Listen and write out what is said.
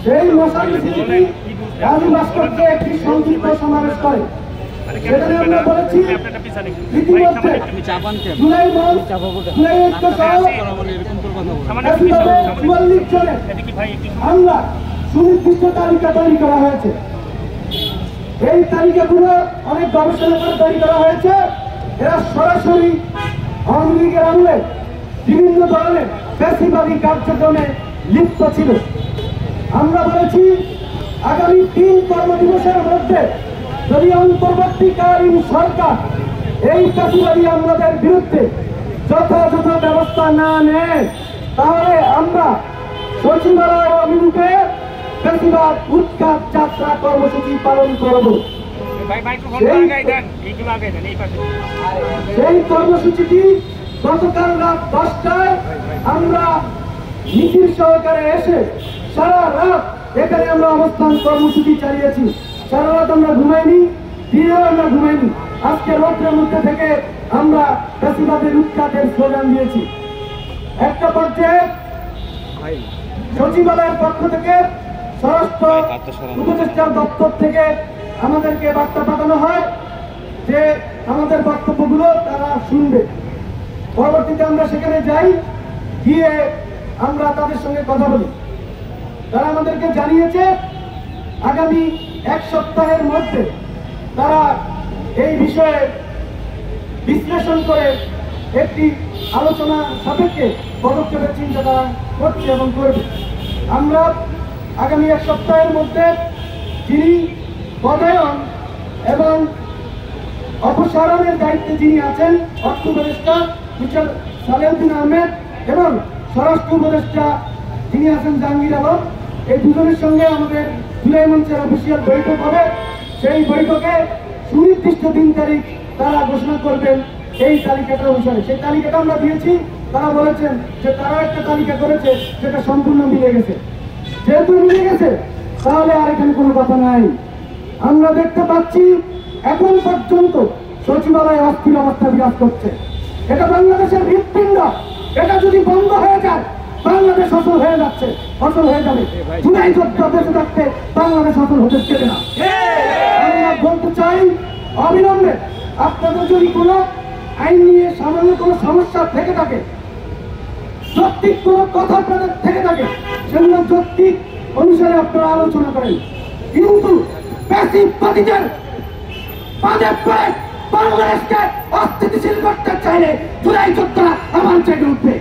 সেই মশাল মিছিলটি গাজী ভাস্কর্যে একটি সংক্ষিপ্ত সমাবেশ করে। সেখানে আমরা বলেছি ইতিমধ্যে জুলাই মাস 44 জনের আমরা সুনির্দিষ্ট তালিকা তৈরি করা হয়েছে। এই তালিকাগুলো অনেক গবেষণা করে তৈরি করা হয়েছে। এরা সরাসরি আওয়ামী লীগের আমলে বিভিন্ন ধরনের ফ্যাসিবাদী কার্যক্রমে লিপ্ত ছিল। আমরা বলেছি আগামী 3 কর্মদিবসের মধ্যে যদি অন্তর্বর্তীকালীন সরকার এই ফ্যাসিবাদী আমলাদের বিরুদ্ধে যথাযথ ব্যবস্থা না নেয় তাহলে আমরা সচিবালয় অভিমুখে ফ্যাসিবাদ উৎখাত যাত্রা কর্মসূচি পালন করব। সেই কর্মসূচিটি গতকাল রাত 10টায় আমরা মিছিল সহকারে এসে সারা রাত এখানে আমরা অবস্থান কর্মসূচি চালিয়েছি। সারা রাত আমরা ঘুমাইনি, দিনেও আমরা ঘুমাইনি। আজকে রৌদ্রের মধ্যে থেকে আমরা ফ্যাসিবাদের উৎখাতের স্লোগান দিয়েছি। একটা পর্যায়ে সচিবালয়ের পক্ষ থেকে স্বরাষ্ট্র উপদেষ্টার দপ্তর থেকে আমাদেরকে বার্তা পাঠানো হয় যে আমাদের বক্তব্যগুলো তারা শুনবে। পরবর্তীতে আমরা সেখানে যাই, গিয়ে আমরা তাদের সঙ্গে কথা বলি। তারা আমাদেরকে জানিয়েছে আগামী 1 সপ্তাহের মধ্যে তারা এই বিষয়ে বিশ্লেষণ করে একটি আলোচনা সাপেক্ষে পদক্ষেপের চিন্তা তারা করছে এবং করবে। আমরা আগামী 1 সপ্তাহের মধ্যে যিনি পদায়ন এবং অপসারণের দায়িত্বে যিনি আছেন অর্থ উপদেষ্টা মিস্টার সালেউদ্দিন আহমেদ এবং স্বরাষ্ট্র উপদেষ্টা যিনি আছেন জাহাঙ্গীর আলম, এই দুজনের সঙ্গে আমাদের জুলাই মঞ্চের অফিসিয়াল বৈঠক হবে। সেই বৈঠকে সুনির্দিষ্ট দিন তারিখ তারা ঘোষণা করবেন এই তালিকাটা অনুসারে। সেই তালিকাটা আমরা দিয়েছি। তারা বলেছেন যে তারা একটা তালিকা করেছে যেটা সম্পূর্ণ মিলে গেছে। যেহেতু মিলে গেছে তাহলে আর এখানে কোনো কথা নাই। আমরা দেখতে পাচ্ছি এখন পর্যন্ত সচিবালয়ে অস্থির অবস্থা বিরাজ করছে। এটা বাংলাদেশের হৃৎপিণ্ড। এটা যদি বন্ধ হয়ে যায় বাংলাদেশ অচল হয়ে যাচ্ছে, অচল হয়ে যাবে। জুলাই যুদ্ধ বেঁচে থাকতে বাংলাদেশ অচল হতে দেবে না। আমরা বলতে চাই অবিলম্বে আপনাদের যদি কোনো আইন নিয়ে সামান্য কোনো সমস্যা থেকে থাকে, যৌক্তিক কোনো কথা আপনাদের থেকে থাকে, সেগুলো যৌক্তিক অনুসারে আপনারা আলোচনা করেন। কিন্তু ফ্যাসিবাদীদের পাদে পায়ে বাংলাদেশকে অস্থিতিশীল করতে চাইলে জুলাই যোদ্ধারা আমার জেগে উঠবে।